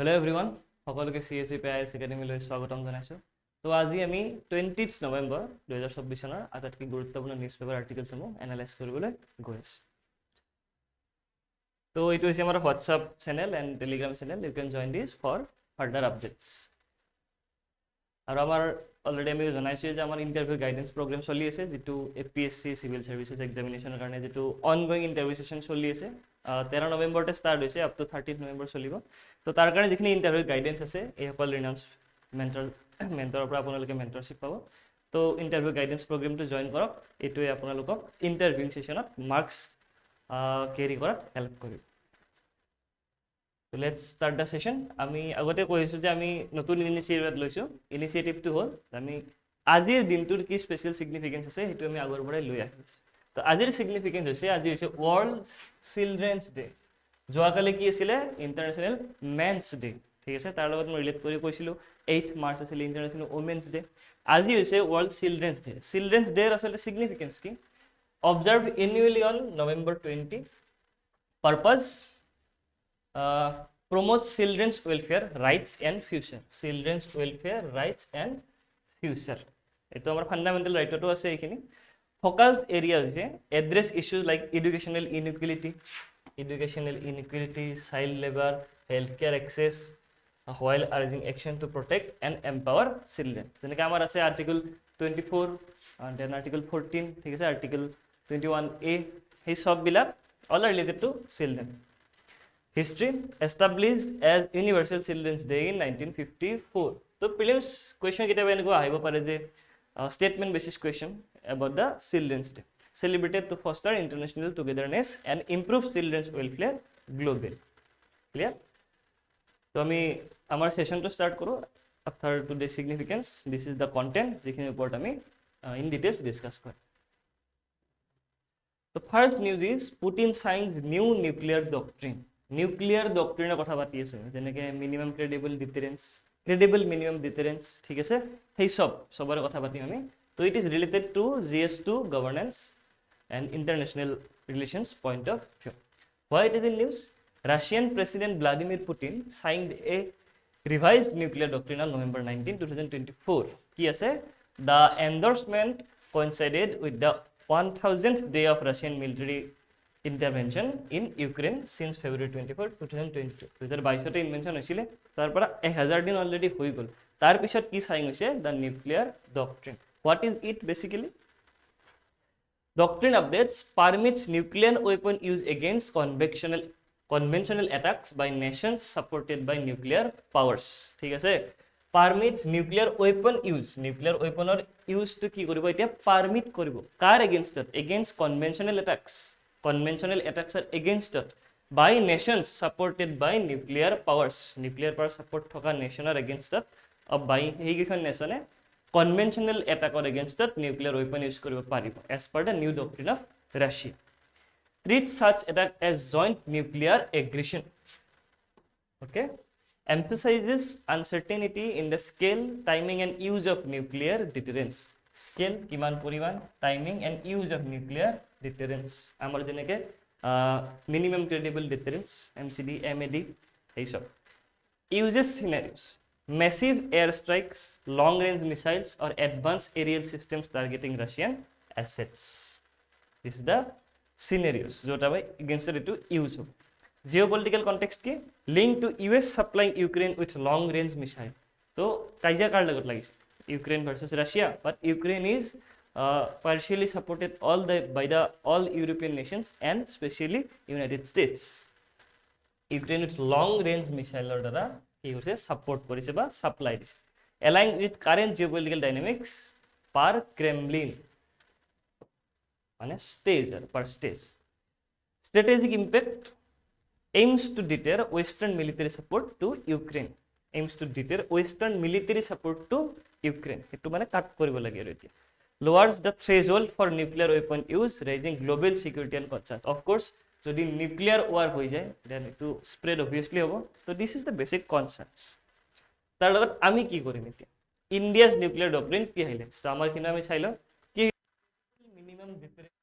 Hello everyone, সকলোকে CSE PIS একাডেমীলৈ স্বাগতম জনাইছো। তো আজি আমি 20 নৱেম্বৰ 2024 চনৰ আটাইতকৈ গুৰুত্বপূৰ্ণ নিউজ পেপাৰ আৰ্টিকেলসমূহ এনালাইজ কৰিবলৈ গৈ আছো। তো এইটো হৈছে আমাৰ WhatsApp channel and Telegram channel. You can join this for further updates. আৰু আমাৰ অলৰেডি আমি জনাইছোঁ যে আমাৰ ইণ্টাৰভিউ গাইডেন্স প্ৰগ্ৰেম চলি আছে, যিটো APSC চিভিল চাৰ্ভিচেছ এক্সামিনেশ্যনৰ কাৰণে যিটো অনগোয়িং ইণ্টাৰভিউ ছেশ্যন চলি আছে। 13 নৱেম্বৰতে ষ্টাৰ্ট হৈছে, আপ টু 30 নৱেম্বৰ চলিব। তো তাৰ কাৰণে যিখিনি ইণ্টাৰভিউ গাইডেন্স আছে, এইসকল ৰিনাউন্স মেণ্টৰৰ পৰা আপোনালোকে মেণ্টৰশ্বিপ পাব। তো ইণ্টাৰভিউ গাইডেন্স প্ৰগ্ৰেমটো জইন কৰক। এইটোৱে আপোনালোকক ইণ্টাৰভিউ ছেশ্যনত মাৰ্কছ কেৰি কৰাত হেল্প কৰিব। Let's start the session. আমি আগতে কৈছোঁ যে আমি নতুন ইনিচিয়েটিভ লৈছোঁ। ইনিচিয়েটিভটো হ'ল আমি আজিৰ দিনটোৰ কি স্পেচিয়েল ছিগনিফিকেঞ্চ আছে সেইটো আমি আগৰ পৰাই লৈ আহিছোঁ। তো আজিৰ ছিগনিফিকেঞ্চ হৈছে, আজি হৈছে ৱৰ্ল্ড চিলড্ৰেনছ ডে। যোৱাকালি কি আছিলে? International men's day. ঠিক আছে, তাৰ লগত মই ৰিলেট কৰি কৈছিলোঁ 8 মাৰ্চ আছিলে ইণ্টাৰনেশ্যনেল ওমেন্স ডে। আজি হৈছে ৱৰ্ল্ড চিলড্ৰেনছ ডে। চিলড্ৰেনছ ডেৰ আচলতে ছিগনিফিকেঞ্চ কি? Observe annually on November 20। Purpose promotes children's welfare, rights and future. Children's welfare, rights and future. এইটো আমাৰ ফাণ্ডামেণ্টেল ৰাইটতো আছে এইখিনি। ফ'কাছ এৰিয়া হৈছে address issues like educational inequality, child labour, health care access, while urging action to protect and empower children. যেনেকৈ আমাৰ আছে article 24 then article 14, ঠিক আছে, আৰ্টিকল 21A, সেই সববিলাক অল আৰ related to children. History, established as Universal Children's Day in 1954. So, prelims question কেতিয়াবা এনেকুৱা আহিব পাৰে যে statement basis question about the Children's Day. Celebrated to foster international togetherness and improve children's welfare globally. Clear? তো আমি আমাৰ সেশনটো start কৰো। After today's significance, this is the content যিখিনিৰ ওপৰত আমি in details discuss কৰিম। The first news is Putin signs new nuclear doctrine. Nuclear ডক্ট্ৰিনৰ কথা পাতি আছে, যেনেকৈ মিনিমাম ক্ৰেডিবল মিনিমাম ডিটাৰেঞ্চ, ঠিক আছে, সেই চবৰে কথা পাতিম আমি। তো it is related to GS2 governance and international relations point of view. Why it is in news? Russian president Vladimir Putin signed a revised nuclear doctrine on November 19, 2024। কি আছে? The endorsement coincided with the 1000th day of Russian military intervention in Ukraine since February 24, 2022. 2022 invention হৈছিলে, তাৰ পৰা 1000 দিন already হৈ গ'ল। তাৰপিছত কি চাইন হৈছে? The nuclear doctrine. What is it basically? Doctrine updates permits nuclear weapon use against conventional attacks by nations supported by nuclear powers. ঠিক আছে, permits nuclear weapon use. Nuclear weaponৰ ইউজটো কি কৰিব এতিয়া? পাৰমিট কৰিব। কাৰ এগেইনষ্টত? Against conventional attacks. Conventional attacks are against it by nations supported by nuclear powers. Nuclear power support thoka nation are against it, by heigikhon nation e conventional attack or against it nuclear weapon use koribo paribo as per the new doctrine of Russia. Treats such attack as joint nuclear aggression. Okay, emphasizes uncertainty in the scale, timing and use of nuclear deterrence. Scale kiman poriman, timing and use of nuclear deterrence. Amar jeneke minimum credible deterrence, MCD, MAD, এই সব। Uses scenarios: massive airstrikes, long range missiles or advanced aerial systems targeting Russian assets. This is the scenarios jota by against it to use. Geopolitical context ki link to US supplying Ukraine with long range missile. So kaija kar lagot lagise? Ukraine versus Russia, but Ukraine is partially supported by all European nations and especially United States. Ukraine with long range missile দ্বারা কি হৈছে? Support কৰিছে বা supply দিছে। Aligned with current geopolitical dynamics per Kremlin, মানে per stage. Strategic impact aims to deter Western military support to Ukraine. Aims to deter Western military support to Ukraine. এটো মানে কাট কৰিব লাগে আৰু এতিয়া। Lowers the threshold for nuclear weapon use, raising global security and concern. Of course, যদি nuclear war হৈ যায়, then it to spread obviously হ'ব. So this is the basic concerns. তাৰ লগত আমি কি কৰিম এতিয়া? India's nuclear doctrine কি highlights? তো আমাৰ খিনি আমি চাই লওঁ কি minimum deterrence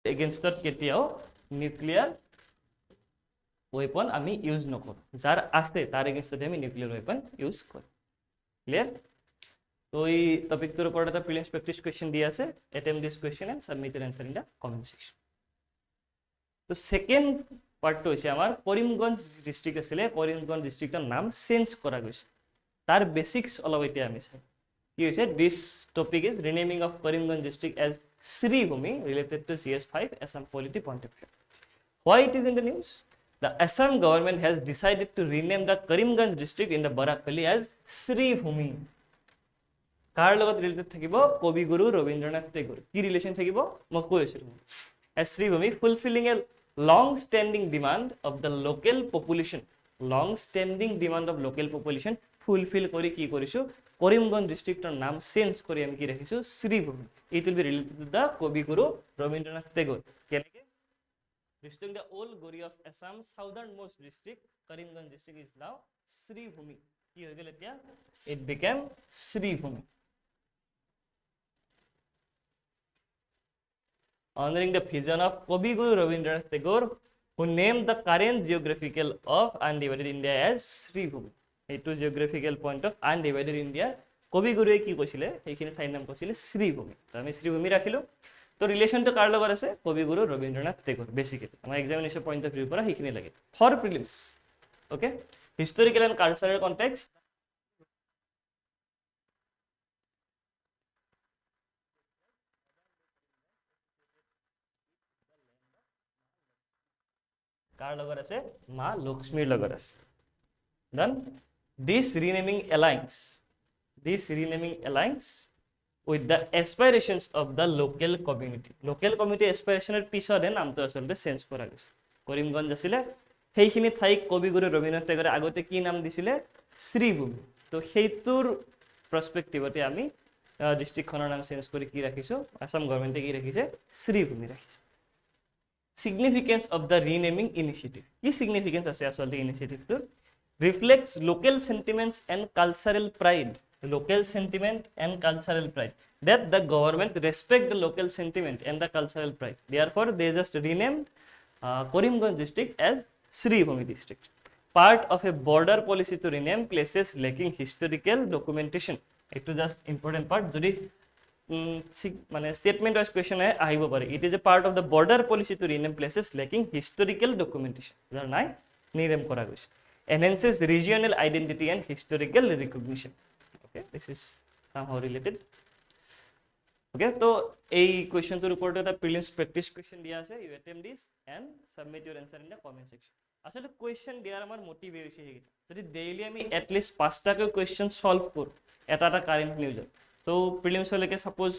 এগেইনষ্টত কেতিয়াও নিউক্লিয়াৰ ওয়েপন আমি ইউজ নকৰোঁ যাৰ আছে তাৰ এগেইনষ্টতে আমি নিউক্লিয়াৰ ওয়েপন ইউজ কৰোঁ ক্লিয়াৰ তো এই টপিকটোৰ ওপৰত এটা প্ৰিলিমছ প্ৰেক্টিছ কুৱেশ্যন দিয়া আছে attempt this question and submit Euro answer in the comment section তো সেকেন্ড পাৰ্টটো হৈছে আমাৰ কৰিমগঞ্জ ডিস্ট্ৰিক্ট আছিলে কৰিমগঞ্জ ডিস্ট্ৰিক্টৰ নাম চেঞ্জ কৰা গৈছে তাৰ বেসিক্স অলপ এতিয়া আমি চাই কি হৈছে this topic is renaming of Karimganj district as Sribhumi related to CS5 Assam polity point of view why it is in the news the Assam government has decided to rename the Karimganj district in the Barak Valley as Sribhumi কাৰ লগত related থাকিব কবি গুৰু ৰবীন্দ্ৰনাথ টেগোৰ কি relation থাকিব মই কৈ আছো as Sribhumi fulfilling a long standing demand of the local population fulfill কৰি কি কৰিছো কৰিমগঞ্জ ডিস্ট্ৰিক্টৰ নাম চেঞ্জ কৰি আমি কি ৰাখিছো Sribhumi it will be related to the কবি গুৰু ৰবীন্দ্ৰনাথ টেগোৰ কেনেকে restoring the old glory of Assam southernmost district Karimganj district is now Sribhumi কি হৈ গল এতিয়া it became Sribhumi honoring the vision of Kavi Guru Rabindranath Tagore who named the current geographical of undivided India as Sribhumi এইটো geographical point of undivided India কবি গুৰুৱে কি কৈছিলে এইখিনি ঠাইৰ নাম কৈছিলে শ্ৰীভূমি তো আমি শ্ৰীভূমি ৰাখিলো তো ৰিলেশনটো কাৰ লগত আছে কবি গুৰু ৰবীন্দ্ৰনাথ টেগোৰ বেসিক্যালি আমাৰ এক্সামিনেশন পইণ্ট অফ ভিউ পৰা সেইখিনি লাগে for prelims okay historical and cultural context কাৰ লগত আছে মা লক্ষ্মীৰ লগত আছে then this renaming aligns with the aspirations of the local community aspirationer পিছতে নামটো আসলে চেঞ্জ কৰা গৈছে কৰিমগঞ্জ আছিল সেইখিনি ঠাইক কবি গুৰু ৰবীন্দ্ৰনাথ টেগৰে আগতে কি নাম দিছিলে শ্ৰীভূমি তো সেইটোৰ পাৰ্সপেক্টিভতে আমি ডিস্ট্ৰিক্টখনৰ নাম চেঞ্জ কৰি কি ৰাখিছো আসাম গভৰ্ণমেণ্টে কি ৰাখিছে শ্ৰীভূমি ৰাখিছে significance of the renaming initiative কি significance আছে আসলে ইনিশিয়েটিভটো reflects local sentiments and cultural pride that the government respect the local sentiment and the cultural pride therefore they just renamed Karimganj district as Sribhumi district part of a border policy to rename places lacking historical documentation একটু just important part যদি মানে statement wise question আহিব পারে it is a part of the border policy to rename places lacking historical documentation যার নাই নিরেম করা গৈছে enhances regional identity and historical recognition okay this is somehow related okay so এই কোয়েশ্চনটোৰ ওপৰত এটা প্ৰিলিমছ প্ৰেক্টিছ কোয়েশ্চন দিয়া আছে U attempt this and submit your answer in the comment section আসলে কোয়েশ্চন দিয়াৰ আমাৰ মোটিভ হৈছে হেগি যদি ডেইলি আমি at least 5টাকৈ কোয়েশ্চন সলভ কৰ এটা কাৰেন্ট নিউজৰ তো প্ৰিলিমছ হলৈকে সাপোজ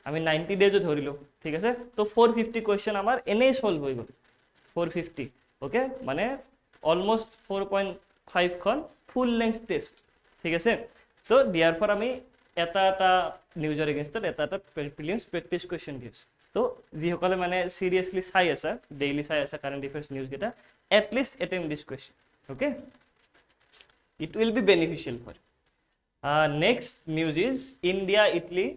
আমি 90 ডেজও ধৰিলো ঠিক আছে তো 450 কোয়েশ্চন আমাৰ এনেই সলভ হৈ গল 450 ওকে মানে অলমোস্ট 4.5 খন ফুল লেংথ টেস্ট ঠিক আছে তো দিয়াৰ পৰ আমি এটা নিউজৰ এগেইনষ্টত এটা প্ৰিলিমছ প্ৰেক্টিছ কোয়েশ্চন দিছ তো যি সকলে মানে সিৰিয়াসলি চাই আছে ডেইলি চাই আছে কারেন্ট এফেয়ার্স নিউজ গেটা at least attempt this question okay it will be beneficial for next news is India Italy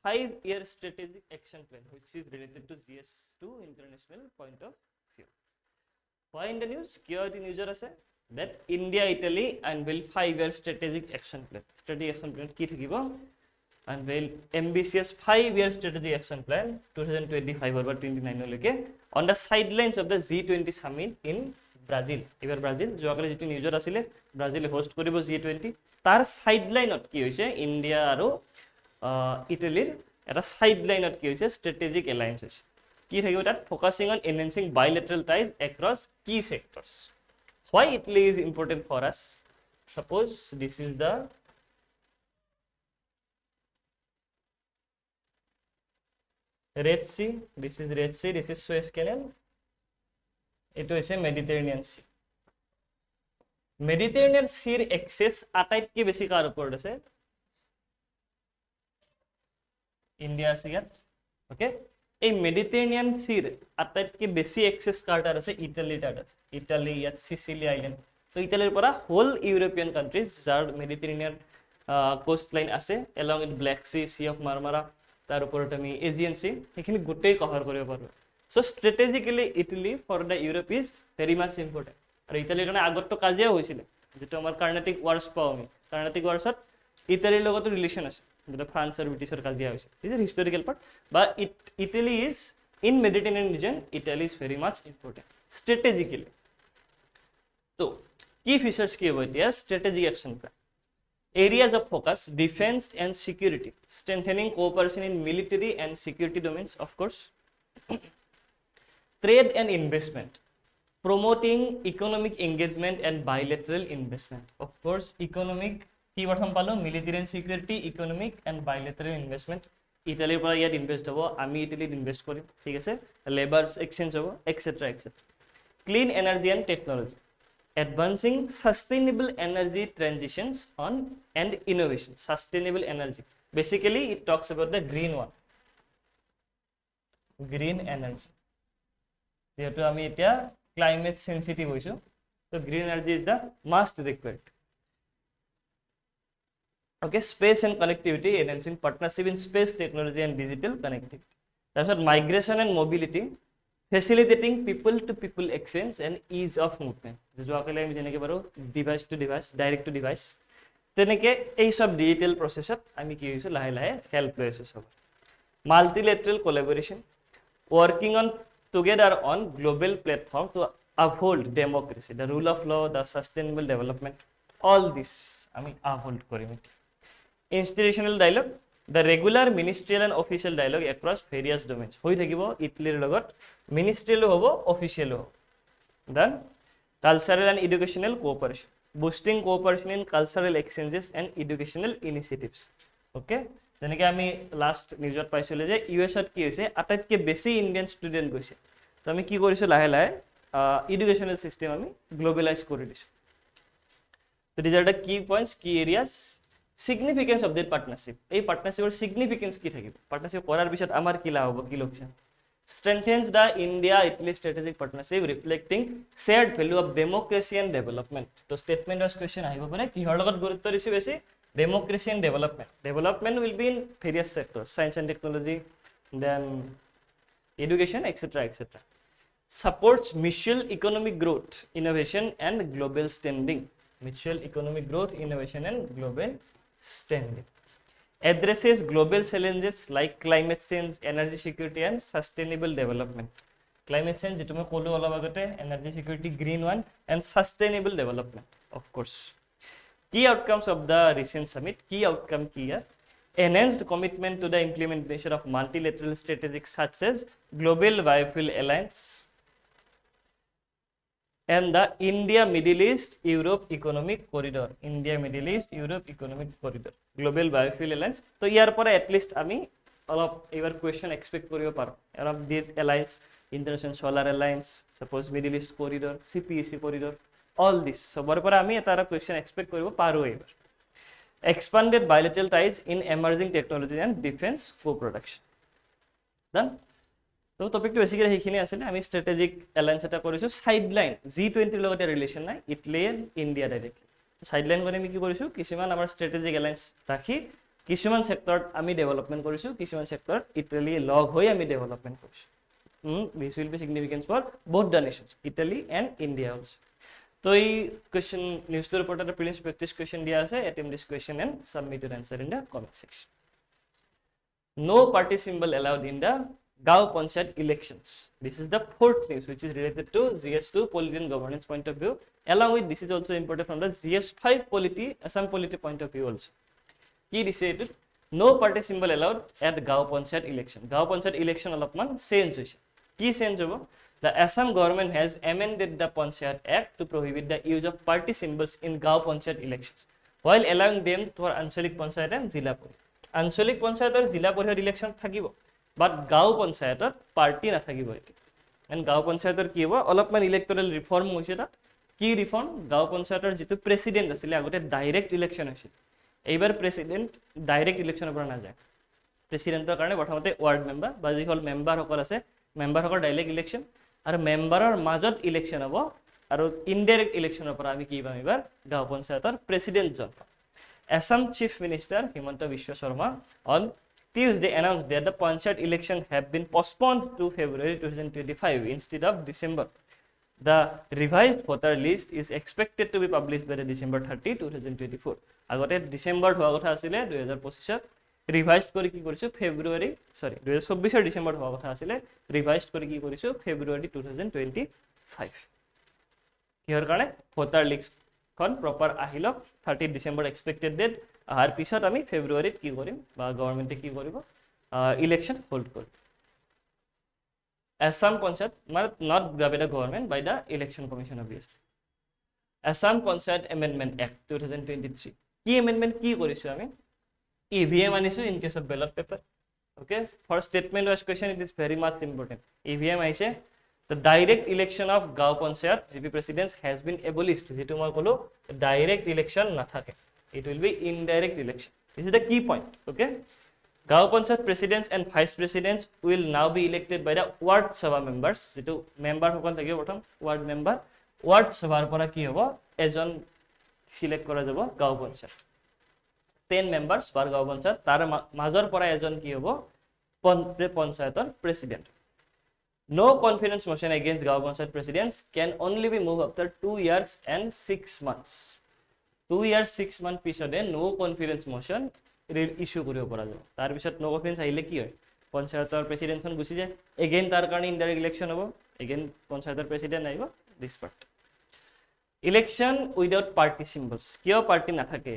5-year strategic action plan which is related to GS2 international point of view why in the news security news আছে that India Italy unveil 5-year strategic action plan কি থাকিব unveil ambitious 5-year strategic action plan 2025 or 29 লৈকে on the sidelines of the G20 summit in Brazil এবাৰ Brazil যোৱাকালি যেটো নিউজত আছিল ব্ৰাজিলে host কৰিব G20 তাৰ সাইডলাইনত কি হৈছে ইন্ডিয়া আৰু ইটালীৰ এটা সাইডলাইনত কি হৈছে স্ট্ৰেটেজিক এলায়েন্স হৈছে কি থাকিব তাত focusing on enhancing bilateral ties across key sectors why Italy is important for us suppose this is the Red Sea this is Red Sea this is Suez Canal এটো হৈছে মেডিটেৰেনিয়ান সি মেডিটেৰেনিয়ান সিৰ এক্সেস আটাইতকৈ বেছি কাৰ ওপৰত আছে India আছে ইয়াত okay এই Mediterranean সিৰ আটাইতকৈ বেছি এক্সেস কাৰ্টাৰ আছে ইটালীৰ তাত আছে ইটালী ইয়াত সিসিলি আইল্যান্ড তো ইটালীৰ পৰা হোল ইউৰোপিয়ান কান্ট্ৰিজ যাৰ মেডিটেৰেনিয়ান কোস্ট লাইন আছে along with Black Sea Sea of Marmara তাৰ ওপৰত আমি এজিয়ান সি সেইখিনি গোটেই কভাৰ কৰিব পাৰো So strategically Italy for the Europe is very much important. আৰু ইটালীৰ কাৰণে আগতো কাজিয়া হৈছিল যেটো আমাৰ কাৰ্ণাটিক ওয়াৰ্স পাও আমি কাৰ্ণাটিক ওয়াৰ্সত ইটালীৰ লগত ৰিলেশন আছে যেটো ফ্ৰান্স আৰু ব্ৰিটিছৰ কাজিয়া হৈছিল দিস ইজ হিস্টোৰিকেল পাৰ্ট বা Italy is in Mediterranean region Italy is very much important strategically. So key features ki hobo etia strategic action plan. Areas of focus: defense and security, strengthening cooperation in military and security domains, of course. Trade and investment, promoting economic engagement and bilateral investment, of course. Economic ki prothom palo military and security, economic and bilateral investment. Italy পৰা ইয়াত invest হ'ব আমি ইটালীত invest কৰিম ঠিক আছে labours exchange হ'ব etcetera etcetera clean energy and technology advancing sustainable energy transitions on and innovation sustainable energy basically it talks about the green one green energy যেহেতু আমি এতিয়া climate sensitive হৈছো so green energy is the must required. Okay, space and connectivity, enhancing partnership in space technology and digital connectivity. That's what migration and mobility, facilitating people to people exchange and ease of movement. যেটো আকলে আমি জেনেকে পাৰো device to device direct to device তেনেকে এই সব digital প্রসেসত আমি কি হইছে লাহে লাহে হেল্প লৈছে সব multilateral collaboration working on together on global platform to uphold democracy, the rule of law, the sustainable development, all this আমি uphold Karim. Institutional dialogue, the regular ministerial and official dialogue across various domains hoi thakibo Italyr logot ministerial hobo official hobo. Then cultural and educational cooperation, boosting cooperation in cultural exchanges and educational initiatives. Okay, jeneke ami last newsot paisile je US ot ki hoise ataitke beshi Indian student goise to ami ki korisu lahe lahe educational system ami globalize kori disu. So these are the key points, key areas. Significance of their partnership, এই পাৰ্টনাৰশিপৰ significance কি থাকিব partnership কৰাৰ পিছত আমাৰ কি লাভ হ'ব কি লোকচান strengthens the India Italy strategic partnership reflecting shared value of democracy and development. তো statement was question আহিব পাৰে কিহৰ লগত গুৰুত্ব দিছে বেছি democracy and development will be in various sectors science and technology then education etc etc. Supports mutual economic growth innovation and global standing, mutual economic growth innovation and global standing. Addresses global challenges like climate change, energy security and sustainable development. Climate change যেটো মই কলো অলপ আগতে energy security green one and sustainable development, of course. Key outcomes of the recent summit, key outcome ki hai enhanced commitment to the implementation of multilateral strategies such as global biofuel alliance and the India Middle East Europe economic corridor, India Middle East Europe economic corridor, global biofuel alliance. So ইয়াৰ পৰা at least আমি অলপ এবাৰ question expect কৰিব পাৰো অলপ the alliance international solar alliance suppose Middle East corridor CPEC corridor all this সবৰ পৰা আমি এটা question expect কৰিব পাৰো এবাৰ. Expanded bilateral ties in emerging technology and defense co-production. Done. তো টপিকটো বেসিক্যালি সেইখিনি আছিল আমি স্ট্র্যাটেজিক অ্যালায়েন্স এটা কৰিছো সাইডলাইন G20 ৰ লগত ৰিলেশন নাই Italy and India directly sideline কৰি আমি কি কৰিছো কিছুমান আমাৰ স্ট্ৰ্যাটেজিক অ্যালায়েন্স ৰাখি কিছুমান সেক্টৰত আমি ডেভেলপমেন্ট কৰিছো কিছুমান সেক্টৰত ইটালী লগ হৈ আমি ডেভেলপমেন্ট কৰিছো this will be significant for both the nations Italy and India also. তো এই কোশ্চেন নিউজৰ ওপৰত এটা প্ৰিলিমছ প্ৰেক্টিছ কোশ্চেন দিয়া আছে attempt this question and submit your answer in the comment section. No party symbol allowed in the Gao Panchayat elections. This is the fourth news which is related to GS2 polity and governance point of view. Along with this is also important from the GS5 polity, Assam polity point of view also. Key decided no party symbol allowed at Gao Panchayat election. Gao Panchayat election alopman change hoise. Key change hobo the Assam government has amended the Panchayat Act to prohibit the use of party symbols in Gao Panchayat elections while allowing them for Anshalik Panchayat and Jila Parishad. Anshalik Panchayat or Jila Parishad election থাকিব but গাঁও পঞ্চায়তত party না থাকিব এটি and গাঁও পঞ্চায়তৰ কি হ'ব অলপমান ইলেক্টৰাল ৰিফৰ্ম হৈছে তাত কি ৰিফৰ্ম গাঁও পঞ্চায়তৰ যেটো প্ৰেসিডেন্ট আছিল আগতে ডাইৰেক্ট ইলেকশন হৈছিল এইবাৰ প্ৰেসিডেন্ট ডাইৰেক্ট ইলেকশনৰ পৰা না যায় প্ৰেসিডেন্টৰ কাৰণে প্ৰথমতে ওয়াৰ্ড মেম্বাৰ বা যি হল মেম্বাৰ সকল আছে মেম্বাৰ সকল ডাইৰেক্ট ইলেকশন আৰু মেম্বাৰৰ মাজত ইলেকশন হ'ব আৰু ইনডাইৰেক্ট ইলেকশনৰ পৰা আমি কি পাম এবাৰ গাঁও পঞ্চায়তৰ president John Assam Chief Minister Himanta Biswa Sharma on Tuesday announced that the Panchayat election have been postponed to February 2025 instead of December. The revised voter list is expected to be published by the December 30, 2024. আগতে December হওয়া কথা আছিল 2025 revised কৰি কি কৰিছো ফেব্ৰুৱাৰী 2024 ডিসেম্বৰ হওয়া কথা আছিল ৰিভাইজড কৰি কি কৰিছো ফেব্ৰুৱাৰী 2025 কিহৰ কাৰণে ভোটাৰ লিষ্ট খন প্ৰপাৰ আহিলক 30 ডিসেম্বৰ এক্সপেক্টেড ডেট আহাৰ পিছত আমি ফেব্ৰুৱাৰীত কি কৰিম বা গভৰ্নমেন্টে কি কৰিব ইলেকশন হোল্ড কৰিব Assam Panchayat not by the government by the Election Commission obviously Assam Panchayat Amendment Act 2023 কি amendment কি কৰিছো আমি EVM আনিছো in case of ballot paper okay for statement wise question it is very much important EVM আইছে the direct election of Gaon Panchayat GP presidents has been abolished যেটো মই কলো direct election না থাকে it will be indirect election this is the key point okay Gaon Panchayat presidents and vice presidents will now be elected by the ward sabha members যেটো member হকন থাকিব প্ৰথম ward sabhar পৰা কি হ'ব এজন select কৰা যাব Gaon Panchayat 10 members per Gaon Panchayat তাৰ মাজৰ পৰা এজন কি হ'ব পঞ্চায়তৰ president no confidence motion against Gaon Panchayat presidents can only be moved after 2 years and 6 months 2 years 6 months পিছতে no confidence motion ইস্যু কৰিব পৰা যাব তাৰ পিছত নো কনফিডেন্স আহিলে কি হয় পঞ্চায়তৰ প্ৰেসিডেন্টছন গুছি যায় এগেইন তাৰ কাৰণে ইনডাইৰেক্ট ইলেকশন হ'ব এগেইন পঞ্চায়তৰ প্ৰেসিডেন্ট আহিব this part election without party symbols কিয় পার্টি না থাকে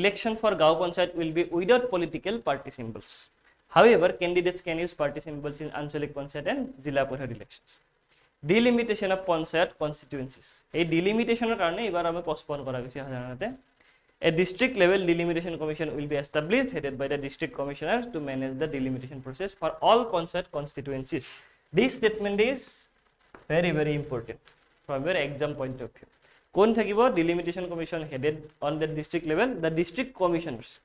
election for Gaon Panchayat will be without political party symbols however candidates can use party symbols in Anchalik Panchayat and Jilla Parishad elections delimitation of Panchayat constituencies এই delimitation কাৰণে এবাৰ আমি postpone কৰা গৈছে সাধাৰণতে A district level delimitation commission will be established headed by the district commissioners to manage the delimitation process for all Panchayat constituencies. This statement is very important from your exam point of view. Kon thakibo delimitation commission headed on the district level the district commissioners.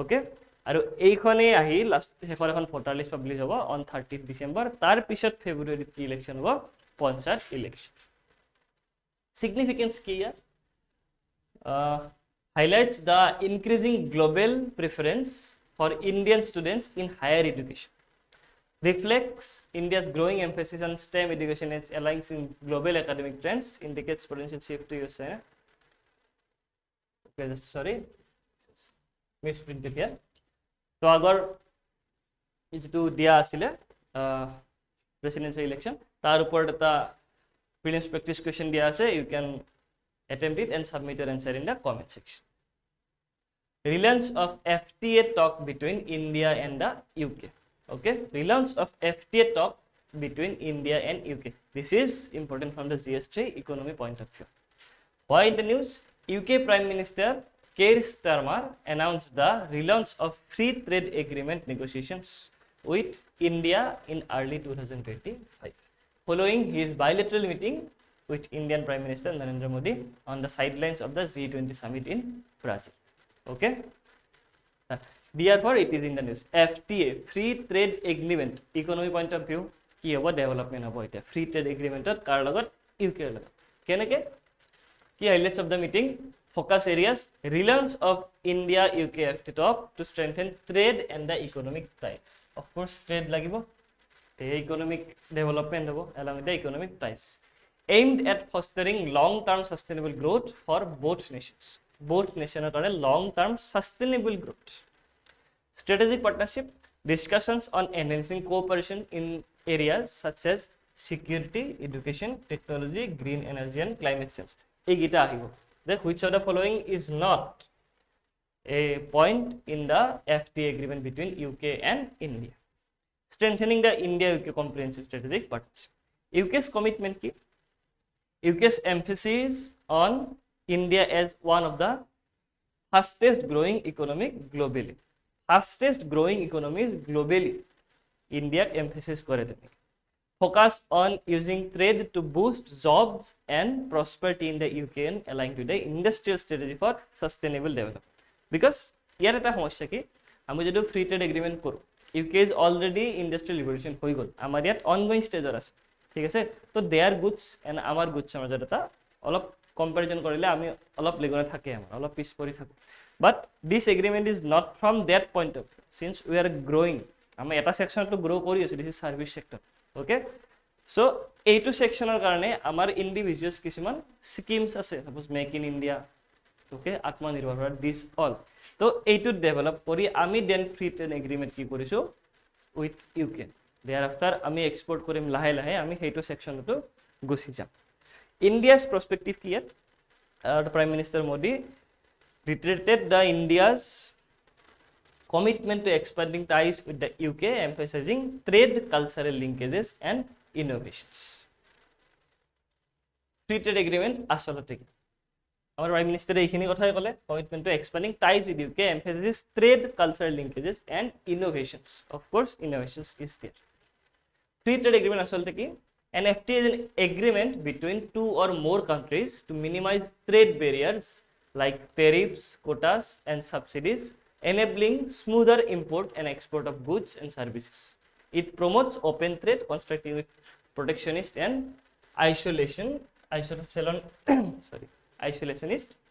Okay? Aru eikhone ahi last hekhor ekhon voter list publish hobo on 30th December tar pisot February election hobo Panchayat election. Significance ki ya highlights the increasing global preference for Indian students in higher education, reflects India's growing emphasis on STEM education and aligns in global academic trends, indicates potential shift to USA. Okay, sorry, misprinted here. So, agar to dia asile presidential election, tar upor eta prelims practice question dia ase, you can attempt it and submit your answer in the comment section. Relance of FTA talk between India and the UK. Okay, relance of FTA talk between India and UK. This is important from the GS3 economy point of view. Why in the news? UK Prime Minister Keir Starmer announced the relaunch of free trade agreement negotiations with India in early 2025, following his bilateral meeting with Indian Prime Minister Narendra Modi on the sidelines of the G20 summit in Brazil. Okay, therefore it is in the news. FTA free trade agreement economy point of view ki hobo development hobo eta free trade agreement kar logot UK er logot keneke ki highlights of the meeting focus areas relaunch of India UK FTA talk to strengthen trade and the economic ties of course trade lagibo the economic development hobo along with the economic ties aimed at fostering long term sustainable growth for both nations long term sustainable growth. Strategic partnership discussions on enhancing cooperation in areas such as security, education, technology, green energy and climate change. Egita ahibo. Which of the following is not a point in the FTA agreement between UK and India? Strengthening the India-UK comprehensive strategic partnership. UK's commitment ki UK's emphasis on India as one of the fastest growing economies globally. India emphasis kore thake. Focus on using trade to boost jobs and prosperity in the UK and aligned to the industrial strategy for sustainable development. Because here eta samasya ki ami jodo free trade agreement koru UK is already industrial revolution hoi gol amar yat ongoing stage er ase thik ase to their goods and our goods major eta olop comparison korile ami olop legone thake amar olop piece pori thaku but this agreement is not from that point of view since we are growing আমি এটা section তো grow কৰি আছো this is service sector okay so এইটো সেকশনৰ কাৰণে আমাৰ individuals কিছুমান schemes আছে suppose make in India okay আত্মনিৰ্ভৰ ভাৰত this all তো এইটো ডেভেলপ কৰি আমি দেন ফ্ৰী ট্ৰেড এগ্ৰিমেন্ট কি কৰিছো with UK thereafter আমি এক্সপোৰ্ট কৰিম লাহে লাহে আমি হেইটো সেকশনটো গুছি যাম India's perspective কি the Prime Minister Modi reiterated the India's commitment to expanding ties with the UK, emphasizing trade, cultural linkages, and innovations. Free trade agreement আসলতে কি our Prime Minister এইখিনি কথাই ক'লে commitment to expanding ties with UK, emphasizes trade, cultural linkages, and innovations. Of course, innovations is there. Free trade agreement আসলতে কি An FTA is an agreement between two or more countries to minimize trade barriers like tariffs, quotas, and subsidies, enabling smoother import and export of goods and services. It promotes open trade, constructing with protectionist and isolationist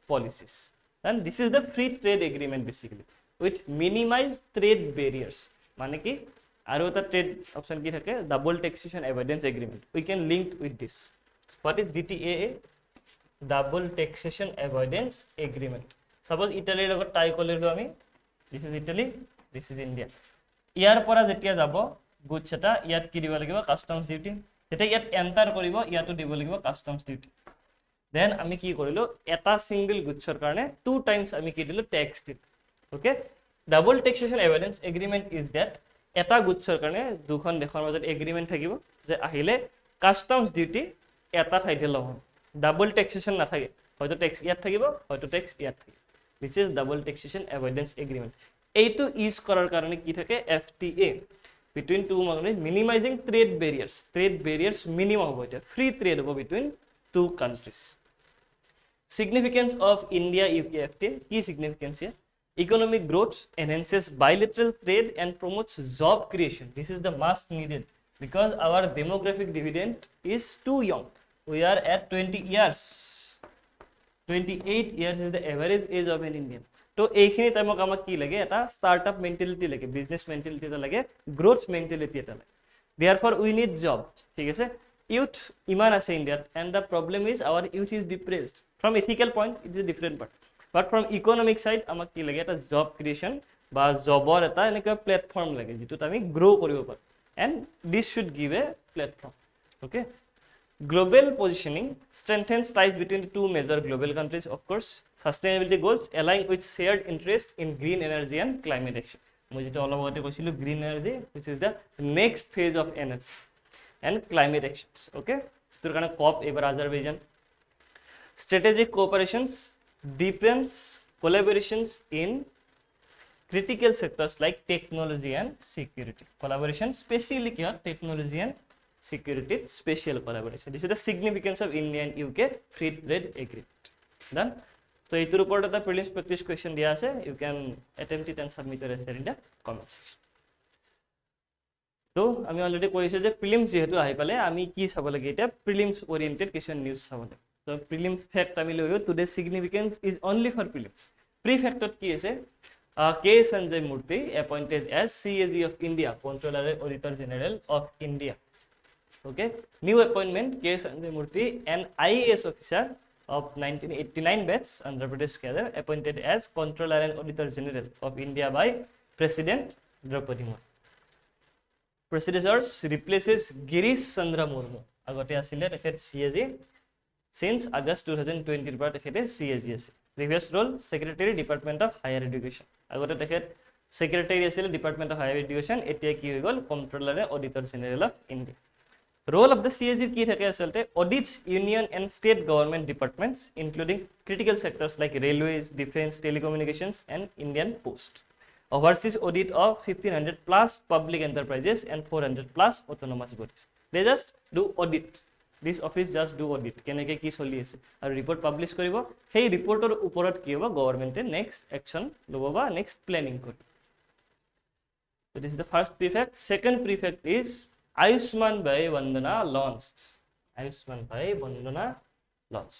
policies. And this is the free trade agreement basically, which minimize trade barriers. মানে কি আৰু এটা trade option কি থাকে double taxation evidence agreement we can link with this what is DTAA double taxation evidence agreement suppose ইটালীৰ লগত tie কৰিলো আমি this is Italy this is India ইয়াৰ পৰা যেতিয়া যাব গুডছ এটা ইয়াত কি দিব লাগিব কাস্টমছ ডিউটি যেতিয়া ইয়াত এন্টাৰ কৰিব ইয়াতো দিব লাগিব কাস্টমছ ডিউটি দেন আমি কি কৰিলো এটা সিঙ্গল গুডছৰ কাৰণে টু টাইমছ আমি কি দিলো ট্যাক্স দিলো okay double taxation evidence agreement is that এটা গুডছৰ কাৰণে দুখন দেশৰ মাজত এগ্ৰিমেন্ট থাকিব যে আহিলে কাস্টমছ ডিউটি এটা ঠাইতে লব ডাবল ট্যাক্সেশন নাথাকে হয়তো ট্যাক্স ইয়াত থাকিব হয়তো ট্যাক্স ইয়াত থাকিব this is double taxation evidence agreement এইটো ইউজ কৰাৰ কাৰণে কি থাকে FTA between two countries minimizing trade barriers minimum হ'ব এটা ফ্ৰী ট্ৰেড হ'ব between two countries significance of India UK FTA কি significance here Economic growth enhances bilateral trade and promotes job creation. This is the must needed because our demographic dividend is too young. We are at 20 years. 28 years is the average age of an Indian. So, এইখিনি টাইমক আমাক কি লাগে এটা startup mentality লাগে, business mentality এটা লাগে, growth mentality এটা লাগে. Therefore, we need job. ঠিক আছে? Youth ইমান আছে India and the problem is our youth is depressed. From ethical point, it is a different part. But from economic side আমাক কি লাগে এটা জব ক্ৰিয়েচন বা জবৰ এটা এনেকা প্ল্যাটফৰ্ম লাগে যেটোত আমি গ্ৰো কৰিব পাৰো and this should give a platform okay global positioning strengthens ties between the two major global countries of course sustainability goals align with shared interest in green energy and climate action মই যেটো অলপ আগতে কৈছিলো green energy which is the next phase of energy and climate actions okay তোৰ কাৰণে COP এবাৰ Azerbaijan strategic cooperations deepens collaborations in critical sectors like technology and security. Collaboration specially here technology and security special collaboration. This is the significance of India and UK free trade agreement. Done. So, এইটোৰ ওপৰত এটা prelims practice question দিয়া আছে. You can attempt it and submit your answer in the comment section. So, আমি already কৈছো যে prelims যেহেতু আহি পালে আমি কি চাব লাগে এটা prelims oriented question news চাব লাগে. So prelims fact আমি লইও today's significance is only for prelims pre-fact কি আছে K Sanjay Murthy appointed as CAG of India Controller and Auditor General of India okay new appointment K Sanjay Murthy an IAS officer of 1989 batch Andhra Pradesh cadre appointed as Controller and Auditor General of India by President Draupadi Murmu predecessors replaces Girish Chandra Murmu agote asile তেখেত CAG since August 2020 পৰা তেখেতে CAG আছে previous role secretary department of higher education আগতে তেখেত secretary আছিল department of higher education এতিয়া কি হৈ গল controller and auditor general of India role of the CAG কি থাকে আসলতে audits union and state government departments including critical sectors like railways defense telecommunications and Indian post oversees audit of 1500 plus public enterprises and 400 plus autonomous bodies they just do audit This office just do audit keneke ki choli ase aru report publish koribo hey reporter uporat ki hobo government e next action lobo ba next planning koribo so this is the first prefect second prefect is Ayushman Bhai Vandana launched Ayushman Bhai Vandana launch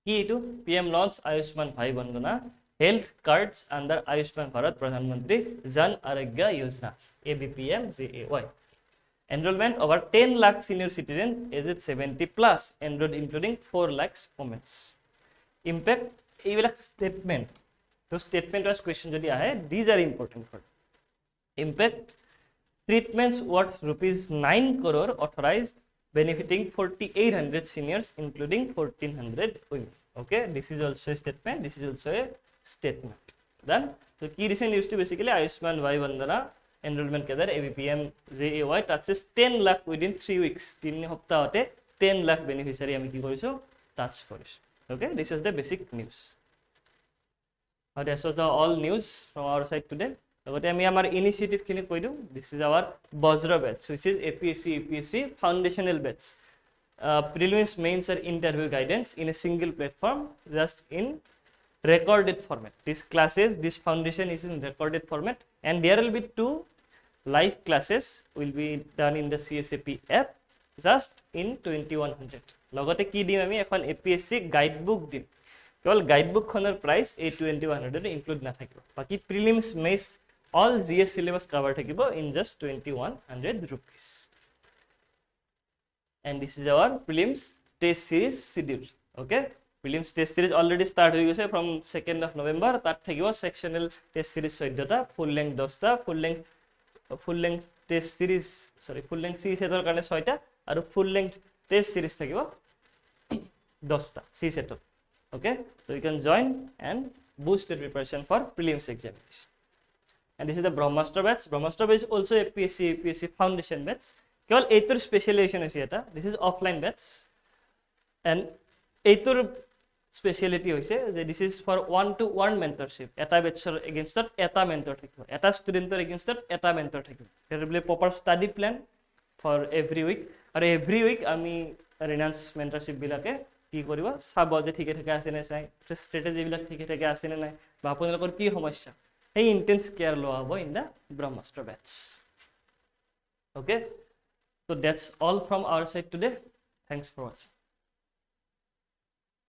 ki itu PM launch Ayushman Bhai Vandana health cards under Ayushman Bharat Pradhan Mantri Jan Arogya Yojana ABPMJAY. Enrollment over 10 lakh senior citizens aged 70 plus enrolled, including 4 lakhs women. Impact এইবিলাক statement. So statement wise question যদি আহে, these are important for impact. Treatments worth rupees 9 crore authorized, benefiting 4800 seniors, including 1400 women. Okay, this is also a statement, this is also a statement. Then so key recent news to basically Ayushman Bhai Vandana enrollment ke dar ABPM JAY touches 10 lakh within 3 weeks. 3 সপ্তাহতে 10 lakh beneficiary আমি কি কৰিছো touch কৰিছো. Okay, this is the basic news. This was all news from our side today. লগতে আমি আমাৰ initiative খিনি কৈ দিওঁ. This is our VAJRA batch, which is APSC UPSC foundational batch. Prelims, mains, or interview guidance in a single platform, just in recorded format. These classes, this foundation is in recorded format, and there will be 2 live classes will be done in the CSAP app, just in 2100. লগতে কি দিম আমি এখন APSC guidebook দিম. কেৱল guidebook খনৰ price 2100 include না থাকিব. বাকি prelims, mains, all GS syllabus cover থাকিব in just 2100 rupees. And this is our prelims test series schedule. Okay, prelims test series already start হৈ গৈছে from 2nd of November. তাত থাকিব sectional test series 14টা, full length 10টা, full length test series, sorry, full length series এটাৰ কাৰণে 6টা আৰু full length test series থাকিব 10টা C set. Okay, so you can join and boost your preparation for prelims examination. And this is the Brahmastra batch. Brahmastra batch is also APSC foundation batch. কেৱল এইটোৰ specialisation হৈছে এটা. This is offline batch, and এইটোৰ speciality হৈছে যে this is for 1-to-1 mentorship. এটা batchৰ against এটা mentor থাকিব, এটা ষ্টুডেন্টৰ against এটা mentor থাকিব. There will be a proper study plan for every week, আৰু every week আমি Relance mentorship বিলাকে কি কৰিব চাব যে ঠিকে থাকে আছে নে নাই, স্ট্ৰেটেজি বিলাক ঠিকে থাকে আছে নে নাই, বা আপোনালোকৰ কি সমস্যা, এই ইন্টেন্স কেয়াৰ লোৱা হ'ব in the Brahmastra batch. Okay, so that's all from our side today. Thanks for watching.